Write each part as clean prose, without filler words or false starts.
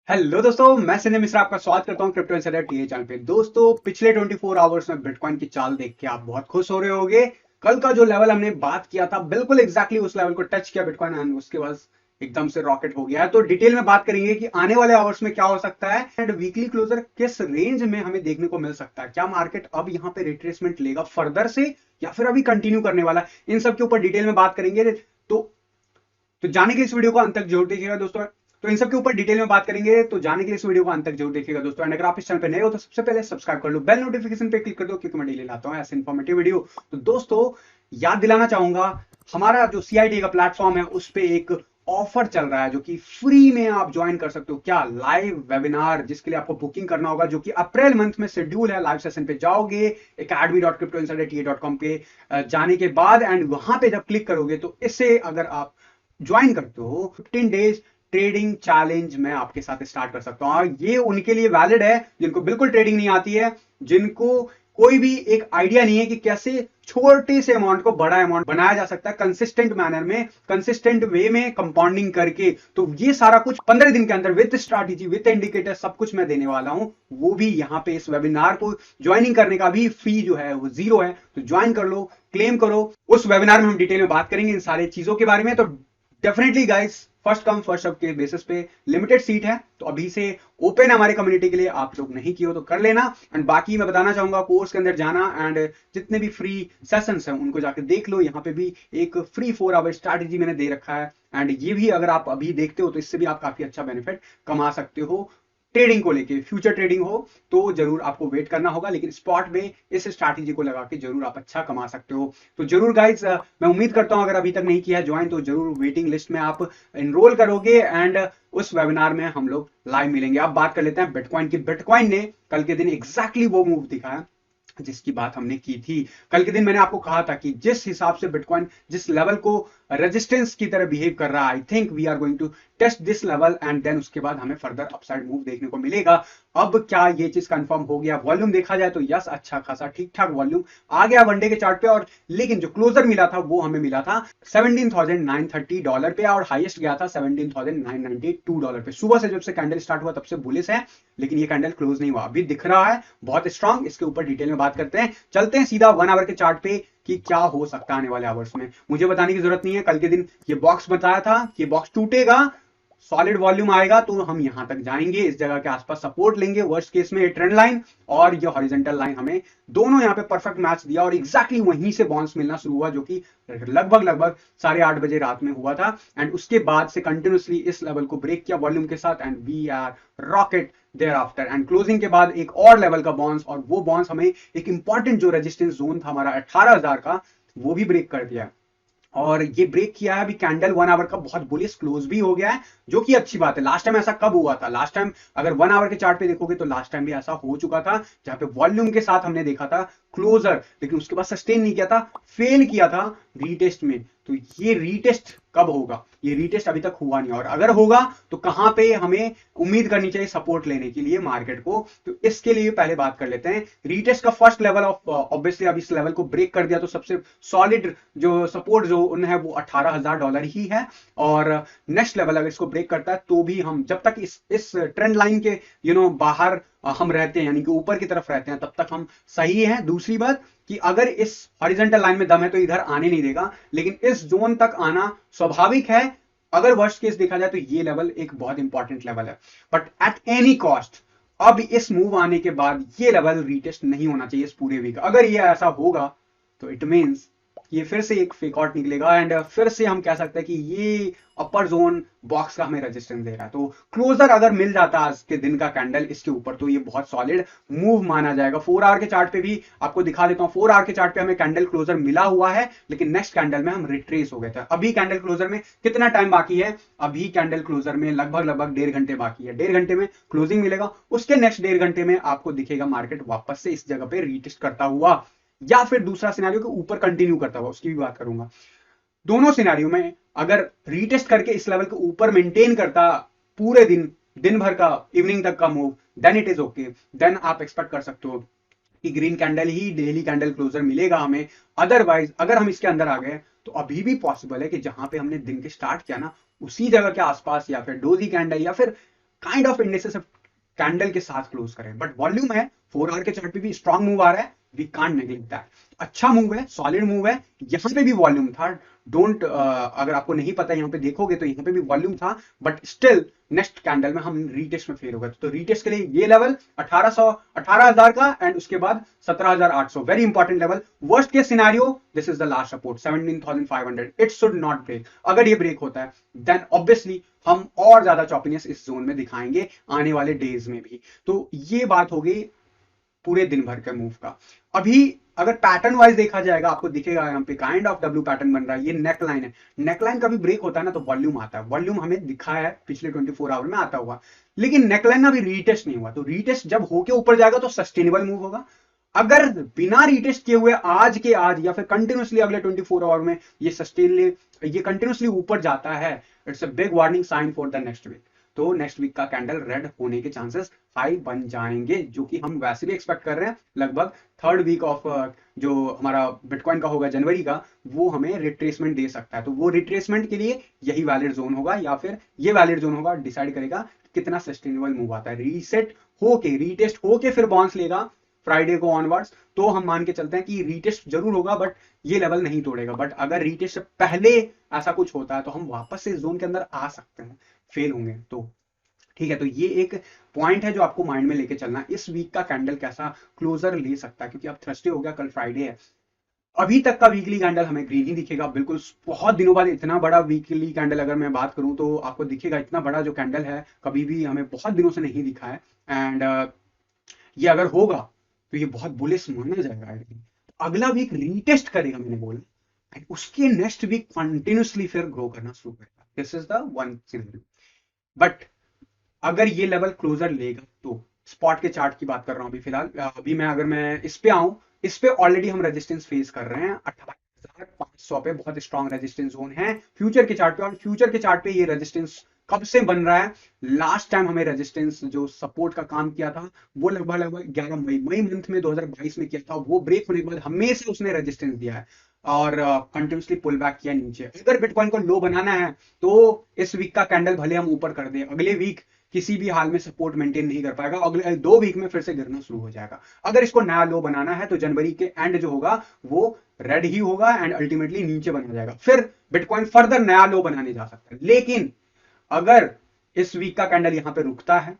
Hello दोस्तों, मैं संजय मिश्रा आपका स्वागत करता हूं क्रिप्टो इनसाइडर टीए चैनल पे। दोस्तों, पिछले 24 आवर्स में बिटकॉइन की चाल देख के आप बहुत खुश हो रहे होंगे। कल का जो लेवल हमने बात किया था, बिल्कुल एग्जैक्टली उस लेवल को टच किया बिटकॉइन एंड उसके बाद एकदम से रॉकेट हो गया है। तो डिटेल में बात करेंगे कि आने वाले आवर्स में क्या हो सकता है एंड वीकली क्लोजर किस रेंज में हमें देखने को मिल सकता है। क्या मार्केट अब यहाँ पे रिट्रेसमेंट लेगा फर्दर से या फिर अभी कंटिन्यू करने वाला है, इन सब के ऊपर डिटेल में बात करेंगे। तो जाने के लिए इस वीडियो को अंत तक जरूर देखिएगा दोस्तों। तो इन सब के ऊपर डिटेल में बात करेंगे, तो जाने के लिए इस वीडियो को अंत तक जरूर देखिएगा दोस्तों। एंड अगर आप इस चैनल पे नए हो तो सबसे पहले सब्सक्राइब कर लो, बेल नोटिफिकेशन पे क्लिक कर दो, क्योंकि मैं डेली लाता हूं ऐसे इन्फॉर्मेटिव वीडियो। तो दोस्तों, याद दिलाना चाहूंगा, हमारा जो सीआईटी का प्लेटफॉर्म है उस पर एक ऑफर चल रहा है जो कि फ्री में आप ज्वाइन कर सकते हो। क्या लाइव वेबिनार, जिसके लिए आपको बुकिंग करना होगा, जो कि अप्रैल मंथ में शेड्यूल है। लाइव सेशन पे जाओगे academy.cryptoinsiderta.com पे जाने के बाद एंड वहां पे जब क्लिक करोगे तो इससे अगर आप ज्वाइन करते हो 15 डेज ट्रेडिंग चैलेंज मैं आपके साथ स्टार्ट कर सकता हूं। और ये उनके लिए वैलिड है जिनको बिल्कुल ट्रेडिंग नहीं आती है, जिनको कोई भी एक आइडिया नहीं है कि कैसे छोटे से अमाउंट को बड़ा अमाउंट बनाया जा सकता है कंसिस्टेंट मैनर में, कंसिस्टेंट वे में कंपाउंडिंग करके। तो ये सारा कुछ 15 दिन के अंदर विद स्ट्रैटेजी विद इंडिकेटर सब कुछ मैं देने वाला हूं। वो भी यहाँ पे इस वेबिनार को ज्वाइनिंग करने का भी फी जो है वो 0 है। तो ज्वाइन कर लो, क्लेम करो। उस वेबिनार में हम डिटेल में बात करेंगे इन सारी चीजों के बारे में। तो definitely guys, first come first serve के बेसिस पे लिमिटेड सीट है, तो अभी से ओपन है हमारे कम्युनिटी के लिए। आप लोग नहीं किए हो तो कर लेना। एंड बाकी मैं बताना चाहूंगा, कोर्स के अंदर जाना एंड जितने भी फ्री सेशंस हैं उनको जाकर देख लो। यहाँ पे भी एक फ्री 4 आवर स्ट्रैटेजी मैंने दे रखा है एंड ये भी अगर आप अभी देखते हो तो इससे भी आप काफी अच्छा बेनिफिट कमा सकते हो। ट्रेडिंग को लेके, फ्यूचर ट्रेडिंग हो तो जरूर आपको वेट करना होगा, लेकिन स्पॉट में इस स्ट्रैटेजी को लगा के जरूर आप अच्छा कमा सकते हो। तो जरूर गाइज, मैं उम्मीद करता हूं अगर अभी तक नहीं किया है ज्वाइन तो जरूर वेटिंग लिस्ट में आप एनरोल करोगे एंड उस वेबिनार में हम लोग लाइव मिलेंगे। अब बात कर लेते हैं बिटकॉइन की। बिटकॉइन ने कल के दिन एग्जैक्टली वो मूव दिखाया जिसकी बात हमने की थी। कल के दिन मैंने आपको कहा था कि जिस हिसाब से बिटकॉइन जिस लेवल को रेजिस्टेंस की तरह बिहेव कर रहा है, I think we are going to test this level and then उसके बाद हमें फर्दर अपसाइड मूव देखने को मिलेगा। अब क्या ये चीज कंफर्म हो गया? वॉल्यूम देखा जाए तो यस, अच्छा खासा ठीक ठाक वॉल्यूम आ गया वनडे के चार्ट पे। और लेकिन जो क्लोजर मिला था वो हमें मिला था $17,930 पे और हाईएस्ट गया था $17,992 पे। सुबह से जब से कैंडल स्टार्ट हुआ तब से बुलिश है, लेकिन ये कैंडल क्लोज नहीं हुआ, अभी दिख रहा है बहुत स्ट्रांग। इसके ऊपर डिटेल में बात करते हैं, चलते हैं सीधा 1 आवर के चार्ट पे कि क्या हो सकता है आने वाले आवर्स में। मुझे बताने की जरूरत नहीं है, कल के दिन ये बॉक्स बताया था कि बॉक्स टूटेगा, सॉलिड वॉल्यूम आएगा तो हम यहां तक जाएंगे, इस जगह के आसपास सपोर्ट लेंगे। वर्स्ट केस में ट्रेंड लाइन और ये हॉरिजॉन्टल लाइन हमें दोनों यहां पे परफेक्ट मैच दिया और एग्जैक्टली वहीं से बाउंस मिलना शुरू हुआ, जो कि लगभग 8:30 बजे रात में हुआ था। एंड उसके बाद से कंटिन्यूसली इस लेवल को ब्रेक किया वॉल्यूम के साथ and we are rocket thereafter. And closing के बाद एक और लेवल का बाउंस, और वो बाउंस हमें एक इंपॉर्टेंट जो रेजिस्टेंस जोन था हमारा 18,000 का, वो भी ब्रेक कर दिया और ये ब्रेक किया है। अभी कैंडल 1 आवर का बहुत बुलिश क्लोज भी हो गया है, जो कि अच्छी बात है। लास्ट टाइम ऐसा कब हुआ था? लास्ट टाइम अगर 1 आवर के चार्ट पे देखोगे तो लास्ट टाइम भी ऐसा हो चुका था, जहां पे वॉल्यूम के साथ हमने देखा था क्लोजर, लेकिन उसके बाद सस्टेन नहीं किया था, फेल किया था रीटेस्ट में। तो ये रीटेस्ट कब होगा? ये रीटेस्ट अभी तक हुआ नहीं, और अगर होगा तो कहां पे हमें उम्मीद करनी चाहिए सपोर्ट लेने के लिए मार्केट को? तो इसके लिए पहले बात कर लेते हैं रीटेस्ट का फर्स्ट लेवल ऑफ, ऑब्वियसली अब इस लेवल को ब्रेक कर दिया तो सबसे सॉलिड जो सपोर्ट जो उन है वो $18,000 ही है। और नेक्स्ट लेवल अगर इसको ब्रेक करता है तो भी हम जब तक इस ट्रेंड लाइन के बाहर हम रहते हैं, यानी कि ऊपर की तरफ रहते हैं, तब तक हम सही हैं। दूसरी बात कि अगर इस हॉरिजॉन्टल लाइन में दम है तो इधर आने नहीं देगा, लेकिन इस जोन तक आना स्वाभाविक है। अगर वर्स्ट केस देखा जाए तो ये लेवल एक बहुत इंपॉर्टेंट लेवल है, बट एट एनी कॉस्ट अब इस मूव आने के बाद ये लेवल रीटेस्ट नहीं होना चाहिए इस पूरे वीक। अगर ये ऐसा होगा तो इट मींस ये फिर से एक फेक आउट निकलेगा एंड फिर से हम कह सकते हैं कि ये अपर जोन बॉक्स का हमें रेजिस्टेंस दे रहा है। तो क्लोजर अगर मिल जाता आज के दिन का कैंडल इसके ऊपर तो ये बहुत सॉलिड मूव माना जाएगा। 4 आवर के चार्ट पे भी आपको दिखा देता हूं। 4 आवर के चार्ट पे हमें कैंडल क्लोजर मिला हुआ है, लेकिन नेक्स्ट कैंडल में हम रिट्रेस हो गए थे। अभी कैंडल क्लोजर में कितना टाइम बाकी है? अभी कैंडल क्लोजर में लगभग 1.5 घंटे बाकी है। 1.5 घंटे में क्लोजिंग मिलेगा, उसके नेक्स्ट 1.5 घंटे में आपको दिखेगा मार्केट वापस से इस जगह पे रीटेस्ट करता हुआ, या फिर दूसरा सिनेरियो के ऊपर कंटिन्यू करता हुआ, उसकी भी बात करूंगा। दोनों सिनेरियो में अगर रीटेस्ट करके इस लेवल के ऊपर मेंटेन करता पूरे दिन भर का, इवनिंग तक का move, then it is okay. Then आप एक्सपेक्ट कर सकते हो कि ग्रीन कैंडल ही डेली कैंडल क्लोजर मिलेगा हमें। अदरवाइज अगर हम इसके अंदर आ गए तो अभी भी पॉसिबल है कि जहां पे हमने दिन के स्टार्ट किया ना, उसी जगह के आसपास या फिर डोजी कैंडल या फिर काइंड ऑफ इंडिसेस कैंडल के साथ क्लोज करें, बट वॉल्यूम है 4 आवर के चार्ट पे भी स्ट्रॉन्ग मूव आ रहा है, वी कांट नेग्लेक्ट दैट। अच्छा मूव है, सॉलिड मूव है, यहां पे भी वॉल्यूम था, डोंट अगर आपको नहीं पता यहां पे देखोगे तो यहां पे भी वॉल्यूम था, बट स्टिल नेक्स्ट कैंडल में हम रीटेस्ट में फेल हो गए। तो रीटेस्ट के लिए ये लेवल 18,000 का एंड उसके बाद 17,800, very important level. Worst case scenario, this is the last support 17,500, it should not break. अगर ये ब्रेक होता है देन ऑब्वियसली हम और ज्यादा चॉपीनेस इस जोन में दिखाएंगे आने वाले डेज में भी। तो ये बात हो गई पूरे दिन भर के मूव का। अभी अगर पैटर्न वाइज देखा जाएगा, आपको दिखेगा यहाँ पे काइंड ऑफ डब्ल्यू पैटर्न बन रहा है, ये नेक लाइन है। नेक लाइन का भी ब्रेक होता है ना तो वॉल्यूम आता है, वॉल्यूम हमें दिखा है पिछले 24 आवर में आता हुआ, लेकिन नेक लाइन अभी रीटेस्ट नहीं हुआ। तो रीटेस्ट जब होके ऊपर जाएगा तो सस्टेनेबल मूव होगा। अगर बिना रीटेस्ट किए हुए आज के आज या फिर कंटिन्यूसली अगले 24 आवर में ये कंटिन्यूसली ऊपर जाता है, it's a big warning sign for the next week. तो नेक्स्ट वीक का कैंडल रेड होने के चांसेस हाई बन जाएंगे, जो कि हम वैसे भी एक्सपेक्ट कर रहे हैं। लगभग थर्ड वीक ऑफ जो हमारा बिटकॉइन का होगा जनवरी का, वो हमें रिट्रेसमेंट दे सकता है। तो वो रिट्रेसमेंट के लिए यही वैलिड जोन होगा या फिर ये वैलिड जोन होगा, डिसाइड करेगा कितना सस्टेनेबल मूव आता है। रीसेट होके रीटेस्ट होके फिर बाउंस लेगा फ्राइडे को ऑनवर्ड्स, तो हम मान के चलते हैं कि रीटेस्ट जरूर होगा बट ये लेवल नहीं तोड़ेगा। बट अगर रीटेस्ट से पहले ऐसा कुछ होता है तो हम वापस से जोन के अंदर आ सकते हैं, फेल होंगे तो। ठीक है, तो ये एक पॉइंट है जो आपको माइंड में लेके चलना। इस वीक का कैंडल कैसा क्लोजर ले सकता है, क्योंकि अब थर्सडे हो गया, कल फ्राइडे है। अभी तक का वीकली कैंडल हमें ग्रीन ही दिखेगा, बिल्कुल बहुत दिनों बाद इतना बड़ा वीकली कैंडल अगर मैं बात करूं तो आपको दिखेगा। इतना बड़ा जो कैंडल है कभी भी हमें बहुत दिनों से नहीं दिखा है, एंड ये अगर होगा तो ये बहुत बुलिश माना जाएगा। अगला वीक रीटेस्ट करेगा मैंने बोला, एंड उसके नेक्स्ट वीक कंटिन्यूसली फिर ग्रो करना शुरू करेगा। This is the one scenario. But अगर ये लेवल क्लोजर लेगा तो स्पॉट के चार्ट की बात कर रहा हूं अभी फिलहाल। अभी मैं इस पे आऊं, इस पे ऑलरेडी हम रेजिस्टेंस फेस कर रहे हैं 18,500 पे, बहुत स्ट्रॉन्ग रेजिस्टेंस जोन है फ्यूचर के चार्ट पे। और फ्यूचर के चार्ट पे ये रेजिस्टेंस कब से बन रहा है, लास्ट टाइम हमें रेजिस्टेंस जो सपोर्ट का काम किया था वो लगभग 11 मई मंथ में 2022 में किया था। वो ब्रेक होने के बाद हमेशा उसने रेजिस्टेंस दिया है और कंटिन्यूसली पुल बैक किया नीचे। अगर बिटकॉइन को लो बनाना है तो इस वीक का कैंडल भले हम ऊपर कर दें, अगले वीक किसी भी हाल में सपोर्ट मेंटेन नहीं कर पाएगा, अगले 2 वीक में फिर से गिरना शुरू हो जाएगा। अगर इसको नया लो बनाना है तो जनवरी के एंड जो होगा वो रेड ही होगा एंड अल्टीमेटली नीचे बना जाएगा, फिर बिटकॉइन फर्दर नया लो बनाने जा सकता है। लेकिन अगर इस वीक का कैंडल यहां पे रुकता है,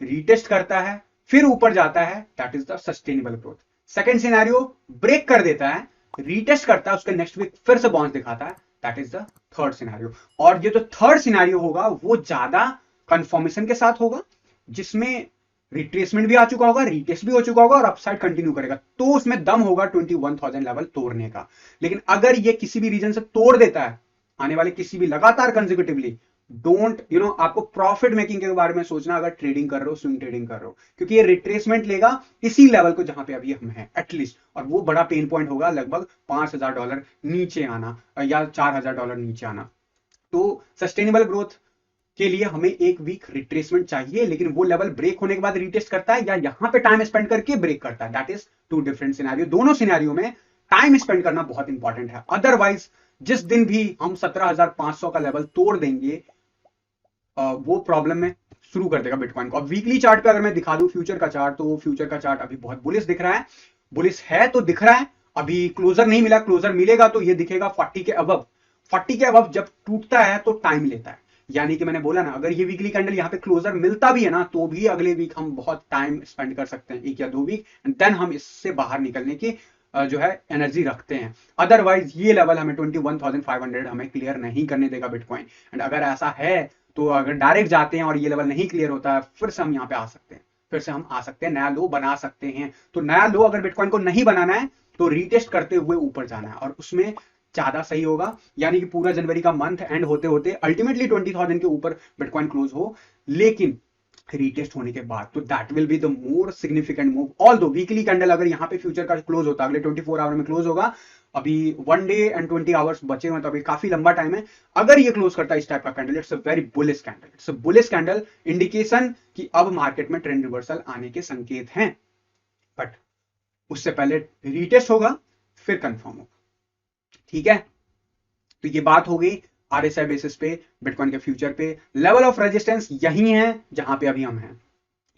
रीटेस्ट करता है, फिर ऊपर जाता है, that is the sustainable growth. Second scenario, break कर देता है, रीटेस्ट करता है, उसके नेक्स्ट वीक फिर से बाउंस दिखाता है, that is the third scenario. और ये जो थर्ड सिनेरियो होगा वो ज्यादा कंफर्मेशन के साथ होगा, जिसमें रिट्रेसमेंट भी आ चुका होगा, रीटेस्ट भी हो चुका होगा और अपसाइड कंटिन्यू करेगा, तो उसमें दम होगा 21,000 लेवल तोड़ने का। लेकिन अगर ये किसी भी रीजन से तोड़ देता है आने वाले किसी भी लगातार कंसेक्यूटिवली, डोंट आपको प्रॉफिट मेकिंग के बारे में सोचना अगर ट्रेडिंग कर रहे हो, स्विंग ट्रेडिंग कर रहे हो, क्योंकि ये रिट्रेसमेंट लेगा इसी लेवल को जहां पे अभी हम हैं एटलीस्ट, और वो बड़ा पेन पॉइंट होगा लगभग $5,000 नीचे आना या $4,000 नीचे आना। तो सस्टेनेबल ग्रोथ के लिए हमें एक वीक रिट्रेसमेंट चाहिए, लेकिन वो लेवल ब्रेक होने के बाद रिटेस्ट करता है या यहां पे टाइम स्पेंड करके ब्रेक करता है, that is two different scenario. दोनों सिनेरियो में टाइम स्पेंड करना बहुत इंपॉर्टेंट है। अदरवाइज जिस दिन भी हम 17,500 का लेवल तोड़ देंगे वो प्रॉब्लम में शुरू कर देगा बिटकॉइन को। अब वीकली चार्ट पे अगर मैं दिखा दूं फ्यूचर का चार्ट, तो फ्यूचर का चार्ट अभी बहुत बुलिश दिख रहा है। बुलिश है तो दिख रहा है, अभी क्लोजर नहीं मिला, क्लोजर मिलेगा तो ये दिखेगा 40 के अबव। 40 के अबव जब टूटता है तो टाइम लेता है, यानी कि मैंने बोला ना, अगर ये वीकली कैंडल यहाँ पे क्लोजर मिलता भी है ना तो भी अगले वीक हम बहुत टाइम स्पेंड कर सकते हैं, 1 या 2 वीक, एंड देन हम इससे बाहर निकलने की जो है एनर्जी रखते हैं। अदरवाइज ये लेवल हमें 21,500 हमें क्लियर नहीं करने देगा बिटकॉइन। एंड अगर ऐसा है तो अगर डायरेक्ट जाते हैं और ये लेवल नहीं क्लियर होता है, फिर से हम यहाँ पे आ सकते हैं, फिर से हम आ सकते हैं, नया लो बना सकते हैं। तो नया लो अगर बिटकॉइन को नहीं बनाना है तो रीटेस्ट करते हुए ऊपर जाना है, और उसमें ज्यादा सही होगा, यानी कि पूरा जनवरी का मंथ एंड होते होते अल्टीमेटली 20,000 के ऊपर बिटकॉइन क्लोज हो, लेकिन रीटेस्ट होने के बाद। तो that will be the more significant move. Although weekly candle अगर यहाँ पे फ्यूचर का क्लोज होता, अगले 24 आवर में क्लोज होगा, अभी 1 डे एंड 20 आवर्स बचे हुए, तो अभी काफी लंबा टाइम है। अगर ये क्लोज करता है इस टाइप का candle, it's a very bullish candle, it's a bullish candle, indication कि अब मार्केट में ट्रेंड रिवर्सल आने के संकेत हैं। बट उससे पहले रीटेस्ट होगा, फिर कंफर्म होगा। ठीक है, तो ये बात हो गई RSI बेसिस पे बिटकॉइन के फ्यूचर पे लेवल ऑफ रेजिस्टेंस यही है जहां पे अभी हम हैं।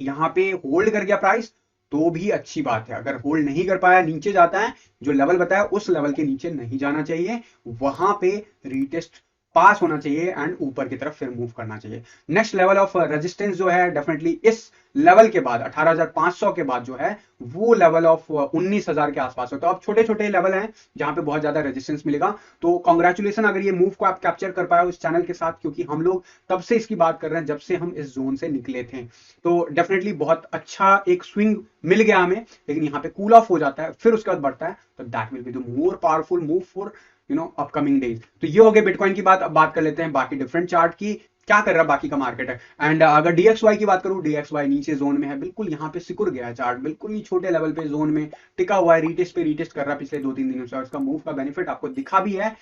यहाँ पे होल्ड कर गया प्राइस तो भी अच्छी बात है, अगर होल्ड नहीं कर पाया नीचे जाता है, जो लेवल बताया उस लेवल के नीचे नहीं जाना चाहिए, वहां पे रीटेस्ट पास होना चाहिए एंड ऊपर की तरफ फिर मूव करना चाहिए। नेक्स्ट लेवल ऑफ रेजिस्टेंस जो है डेफिनेटली इस लेवल के बाद 18,500 के बाद जो है वो लेवल ऑफ 19,000 के आसपास होता है। अब छोटे छोटे लेवल हैं जहां पे बहुत ज्यादा रेजिस्टेंस मिलेगा, तो कॉन्ग्रेचुलेसन अगर ये मूव को आप कैप्चर कर पाए उस चैनल के साथ, क्योंकि हम लोग तब से इसकी बात कर रहे हैं जब से हम इस जोन से निकले थे। तो डेफिनेटली बहुत अच्छा एक स्विंग मिल गया हमें, लेकिन यहाँ पे कूल ऑफ हो जाता है फिर उसके बाद बढ़ता है, तो that will be the more powerful move for upcoming days. तो ये हो गए बिटकॉइन की बात। अब बात कर लेते हैं बाकी डिफरेंट चार्ट की, क्या कर रहा है बाकी का मार्केट है। एंड अगर DXY की बात करूं, DXY नीचे जोन में है, बिल्कुल यहाँ पे सिकुड़ गया है चार्ट, बिल्कुल ही छोटे लेवल पे जोन में टिका हुआ है, रीटेस्ट पे रीटेस्ट कर रहा है पिछले 2-3 दिनों से, और इसका मूव का बेनिफिट आपको दिखा भी है,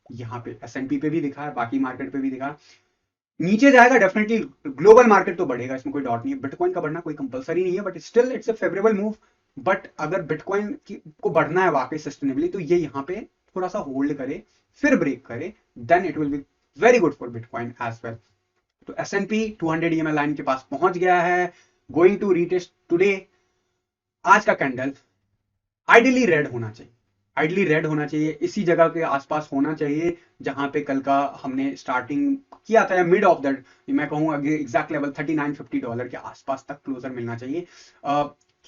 यहाँ पे S&P पे भी दिखा है, बाकी मार्केट पे भी दिखा। नीचे जाएगा डेफिनेटली, ग्लोबल मार्केट तो बढ़ेगा, इसमें कोई डाउट नहीं है, बिटकॉइन का बढ़ना कोई कंपलसरी नहीं है, but still it's a favourable move. But अगर बिटकॉइन को बढ़ना है वाकई सस्टेनेबली, तो ये यहाँ पे थोड़ा सा होल्ड करे फिर ब्रेक करे, then it will be very good for Bitcoin as well. तो S&P 200 EMA लाइन के पास पहुंच गया है, गोइंग टू रीटेस्ट टुडे। आज का कैंडल आइडियली रेड होना चाहिए, आइडियली रेड होना चाहिए, इसी जगह के आसपास होना चाहिए जहां पे कल का हमने स्टार्टिंग किया था, या मिड ऑफ दैट मैं कहूँ एग्जैक्ट लेवल $39-50 के आसपास तक क्लोजर मिलना चाहिए।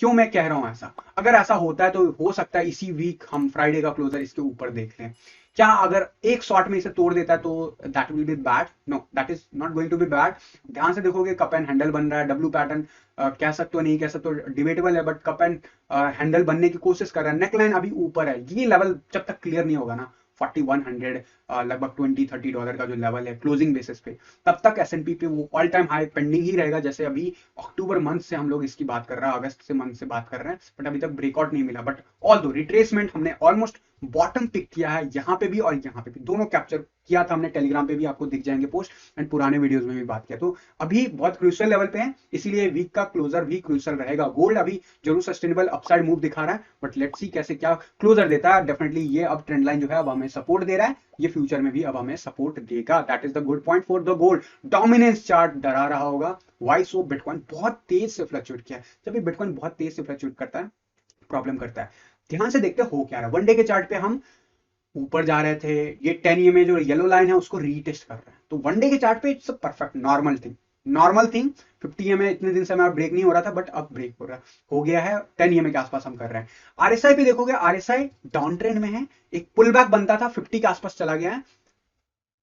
क्यों मैं कह रहा हूं ऐसा, अगर ऐसा होता है तो हो सकता है इसी वीक हम फ्राइडे का क्लोजर इसके ऊपर देख लें। क्या अगर एक शॉट में इसे तोड़ देता है तो that will be bad? No, that is not going to be bad. ध्यान से देखोगे कप एंड हैंडल बन रहा है, डब्ल्यू पैटर्न कह सकते हो नहीं कह सकते हो, डिबेटेबल है, बट कप एंड हैंडल बनने की कोशिश कर रहा है। नेकलाइन अभी ऊपर है, ये लेवल जब तक क्लियर नहीं होगा ना 4100 लगभग $20-30 का जो लेवल है क्लोजिंग बेसिस पे, तब तक S&P पे वो ऑल टाइम हाई पेंडिंग ही रहेगा। जैसे अभी अक्टूबर मंथ से हम लोग इसकी बात कर रहे हैं, अगस्त से मंथ से बात कर रहे हैं, बट अभी तक ब्रेकआउट नहीं मिला। बट ऑल दो रिट्रेसमेंट हमने ऑलमोस्ट बॉटम पिक किया है, यहाँ पे भी और यहाँ पे भी, दोनों कैप्चर किया था हमने, टेलीग्राम पे भी आपको दिख जाएंगे पोस्ट, एंड पुराने वीडियोस में भी बात किया। तो अभी बहुत क्रूशियल लेवल पे है, इसीलिए वीक का क्लोजर भी क्रूशियल रहेगा। गोल्ड अभी जरूर सस्टेनेबल अपसाइड मूव दिखा रहा है, बट लेट्स सी कैसे क्या क्लोजर देता है। डेफिनेटली ये अब ट्रेंड लाइन जो है अब हमें सपोर्ट दे रहा है, ये फ्यूचर में भी अब हमें सपोर्ट देगा। That is the good point for the gold. Dominance chart डरा रहा होगा, वाई सो? बिटकॉइन बहुत तेज से फ्लक्चुएट किया है। जब भी बिटकॉइन बहुत तेज से फ्लक्चुएट करता है प्रॉब्लम करता है। ध्यान से देखते हो क्या रहा है। वन डे के चार्ट पे हम ऊपर जा रहे थे, ये 10 EMA जो येलो लाइन है उसको रीटेस्ट कर रहे हैं, तो वन डे के चार्ट पे it's perfect normal thing. 50 EMA इतने दिन से हमारा ब्रेक नहीं हो रहा था, बट अब ब्रेक हो गया है, 10 EMA के आसपास हम कर रहे हैं। RSI पे देखोगे, RSI डाउन ट्रेंड में है, एक पुल बैक बनता था 50 के आसपास चला गया है।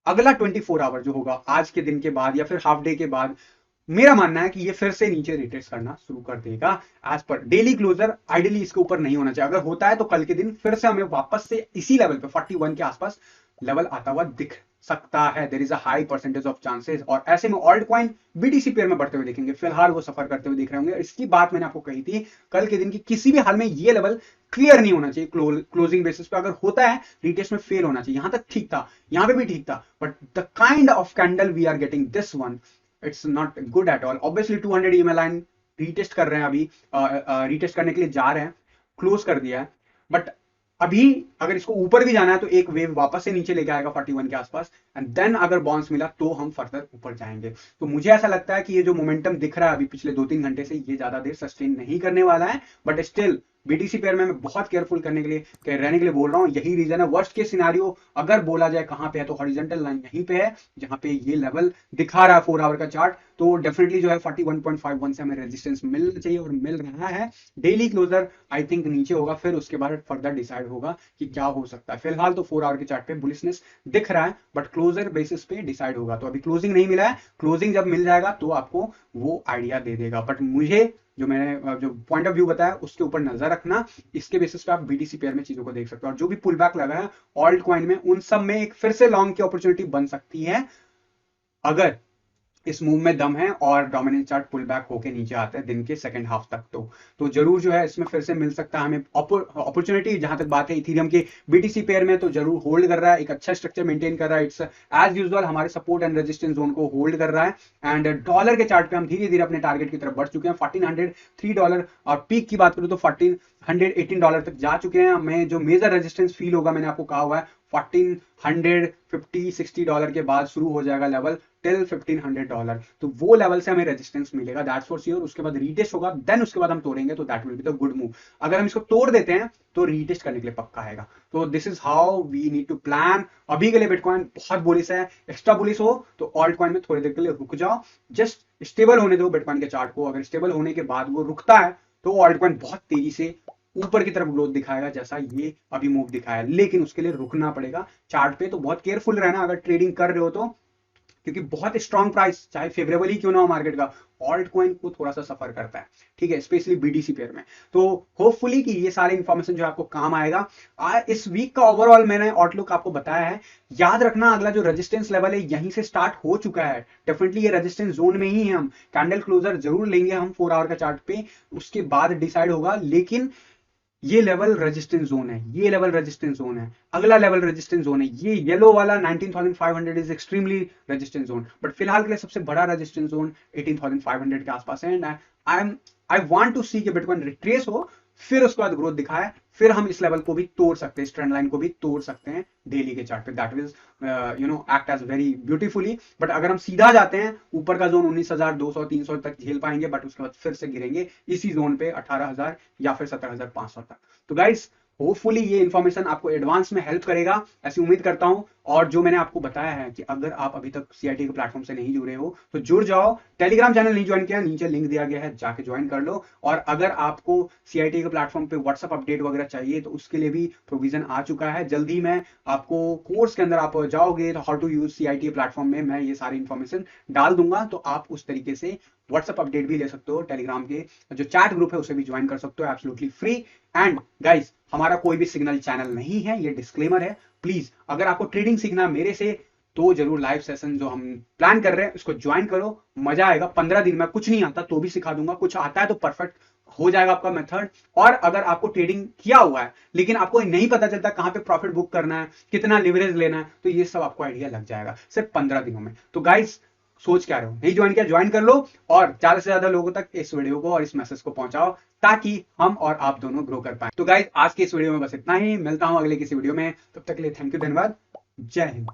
अगला 24 आवर जो होगा आज के दिन के बाद या फिर हाफ डे के बाद, मेरा मानना है कि ये फिर से नीचे रिट्रेस करना शुरू कर देगा। As per daily closure ideally इसके ऊपर नहीं होना चाहिए, अगर होता है तो कल के दिन फिर से हमें वापस से इसी लेवल पे 41 के आसपास लेवल आता हुआ दिख सकता है। There is a high percentage of chances, और ऐसे में ऑल्ट कॉइन BTC पेयर में बढ़ते हुए देखेंगे, फिलहाल वो सफर करते हुए दिख रहे होंगे। इसकी बात मैंने आपको कही थी, कल के दिन की किसी भी हाल में ये लेवल क्लियर नहीं होना चाहिए क्लोजिंग बेसिस पे, अगर होता है रीटेस्ट में फेल होना चाहिए। यहां तक ठीक था, यहां पे भी ठीक था, but the kind of candle we are getting this one, it's not good at all. Obviously 200 EMA line retest कर रहे हैं, अभी रीटेस्ट करने के लिए जा रहे हैं, क्लोज कर दिया है, बट अभी अगर इसको ऊपर भी जाना है तो एक वेव वापस से नीचे लेके आएगा 41 के आसपास, एंड देन अगर बाउंस मिला तो हम फर्दर ऊपर जाएंगे। तो मुझे ऐसा लगता है कि ये जो मोमेंटम दिख रहा है अभी पिछले 2-3 घंटे से, ये ज्यादा देर सस्टेन नहीं करने वाला है। बट स्टिल BTC पेयर में मैं बहुत केयरफुल रहने के लिए बोल रहा हूं, यही रीजन है। वर्स्ट के सिनारियो अगर बोला जाए कहां पे है, तो हॉरिजॉन्टल लाइन यहीं पे है जहां पे ये लेवल दिखा रहा है 4 आवर का चार्ट। तो डेफिनेटली जो है 41.51 से हमें रेजिस्टेंस मिलना चाहिए और मिल रहा है। डेली क्लोजर आई थिंक नीचे होगा, फिर उसके बाद फर्दर डिसाइड होगा कि क्या हो सकता है। फिलहाल तो 4 आवर के चार्ट पे बुलिशनेस दिख रहा है, बट क्लोजर बेसिस पे डिसाइड होगा। तो अभी क्लोजिंग नहीं मिला है, क्लोजिंग जब मिल जाएगा तो आपको वो आइडिया दे देगा। बट मुझे जो मैंने जो पॉइंट ऑफ व्यू बताया उसके ऊपर नजर रखना, इसके बेसिस पे आप BTC पेयर में चीजों को देख सकते हो। और जो भी पुल बैक लगा है ऑल्ट कॉइन में, उन सब में एक फिर से लॉन्ग की अपॉर्चुनिटी बन सकती है अगर इस मूव में दम है और डोमिनेंट चार्ट पुल बैक होके नीचे आता है दिन के सेकंड हाफ तक। तो जरूर जो है इसमें फिर से मिल सकता है हमें अपॉर्चुनिटी। जहां तक बात है इथेरियम के BTC पेयर में, तो जरूर होल्ड कर रहा है, एक अच्छा स्ट्रक्चर मेंटेन कर रहा है। इट्स एज यूजुअल हमारे सपोर्ट एंड रेजिस्टेंस जोन को होल्ड कर रहा है। एंड डॉलर के चार्ट पे हम धीरे धीरे अपने टारगेट की तरफ बढ़ चुके हैं। $1,403 और पीक की बात करूं तो $1,418 तक जा चुके हैं। हमें जो मेजर रेजिस्टेंस फील होगा, मैंने आपको कहा हुआ है $1450-60 के बाद शुरू हो जाएगा लेवल टिल $1500। तो वो लेवल से हमें रेजिस्टेंस मिलेगा, दैट्स फॉर श्योर। उसके बाद रीटेस्ट होगा, देन उसके बाद हम तोड़ेंगे, तो that will be the good move. अगर हम इसको तोड़ देते हैं तो रीटेस्ट करने के लिए पक्का आएगा। तो this is how we need to plan. अभी के लिए बिटकॉइन बहुत बुलिश है, एक्स्ट्रा बुलिश हो तो ऑल्ट कॉइन में थोड़ी देर के लिए रुक जाओ, जस्ट स्टेबल होने दो बिटकॉइन के चार्ट को। अगर स्टेबल होने के बाद वो रुकता है तो ऑल्ट कॉइन बहुत तेजी से ऊपर की तरफ ग्रोथ दिखाएगा, जैसा ये अभी मूव दिखाया, लेकिन उसके लिए रुकना पड़ेगा चार्ट पे। तो बहुत केयरफुल रहना अगर ट्रेडिंग कर रहे हो तो, क्योंकि बहुत स्ट्रॉन्ग प्राइस चाहे फेवरेबल ही क्यों ना हो मार्केट का, ऑल्ट कॉइन को थोड़ा सा सफर करता है, ठीक है, स्पेशली बीडीसी पेयर में। तो होपफुली कि ये सारे इंफॉर्मेशन जो आपको काम आएगा। इस वीक का ओवरऑल मैंने आउटलुक आपको बताया है। याद रखना अगला जो रेजिस्टेंस लेवल है यहीं से स्टार्ट हो चुका है, डेफिनेटली ये रेजिस्टेंस जोन में ही है। हम कैंडल क्लोजर जरूर लेंगे हम 4 आवर का चार्ट पे, उसके बाद डिसाइड होगा, लेकिन ये लेवल रेजिस्टेंस जोन है, ये लेवल रेजिस्टेंस जोन है, अगला लेवल रेजिस्टेंस जोन है। ये येलो वाला 19,500 is extremely resistance zone, but फिलहाल के लिए सबसे बड़ा रेजिस्टेंस जोन 18,500 के आसपास है। एंड आई वांट टू सी कि बिटकॉइन रिट्रेस हो, फिर उसके बाद ग्रोथ दिखाए, फिर हम इस लेवल को भी तोड़ सकते हैं, इस ट्रेंड लाइन को भी तोड़ सकते हैं डेली के चार्ट पे। That will act as very beautifully. But अगर हम सीधा जाते हैं ऊपर का जोन 19,200-300 तक झेल पाएंगे, बट उसके बाद फिर से गिरेंगे इसी जोन पे 18,000 या फिर 17,500 तक। तो गाइस होपफुली ये इन्फॉर्मेशन आपको एडवांस में हेल्प करेगा, ऐसी उम्मीद करता हूं। और जो मैंने आपको बताया है कि अगर आप अभी तक सीआईटी के प्लेटफॉर्म से नहीं जुड़े हो तो जुड़ जाओ। टेलीग्राम चैनल नहीं ज्वाइन किया, नीचे लिंक दिया गया है, जाके ज्वाइन कर लो। और अगर आपको सीआईटी के प्लेटफॉर्म पे व्हाट्सएप अपडेट वगैरह चाहिए तो उसके लिए भी प्रोविजन आ चुका है। जल्दी में आपको कोर्स के अंदर आप जाओगे तो how to use CIT platform में मैं ये सारी इन्फॉर्मेशन डाल दूंगा, तो आप उस तरीके से व्हाट्सएप अपडेट भी ले सकते हो। टेलीग्राम के जो चैट ग्रुप है उसे भी ज्वाइन कर सकते हो, एब्सोल्युटली फ्री। एंड गाइस हमारा कोई भी सिग्नल चैनल नहीं है, ये डिस्क्लेमर है। प्लीज अगर आपको ट्रेडिंग सीखना मेरे से तो जरूर लाइव सेशन जो हम प्लान कर रहे हैं उसको ज्वाइन करो, मजा आएगा। 15 दिन में कुछ नहीं आता तो भी सिखा दूंगा, कुछ आता है तो परफेक्ट हो जाएगा आपका मेथड। और अगर आपको ट्रेडिंग किया हुआ है लेकिन आपको नहीं पता चलता कहां पे प्रॉफिट बुक करना है, कितना लिवरेज लेना है, तो ये सब आपको आइडिया लग जाएगा सिर्फ 15 दिनों में। तो गाइस सोच क्या रहे हो, नहीं ज्वाइन किया ज्वाइन कर लो और ज्यादा से ज्यादा लोगों तक इस वीडियो को और इस मैसेज को पहुंचाओ ताकि हम और आप दोनों ग्रो कर पाए। तो गाइस आज के इस वीडियो में बस इतना ही, मिलता हूं अगले किसी वीडियो में, तब तक के लिए थैंक यू, धन्यवाद, जय हिंद।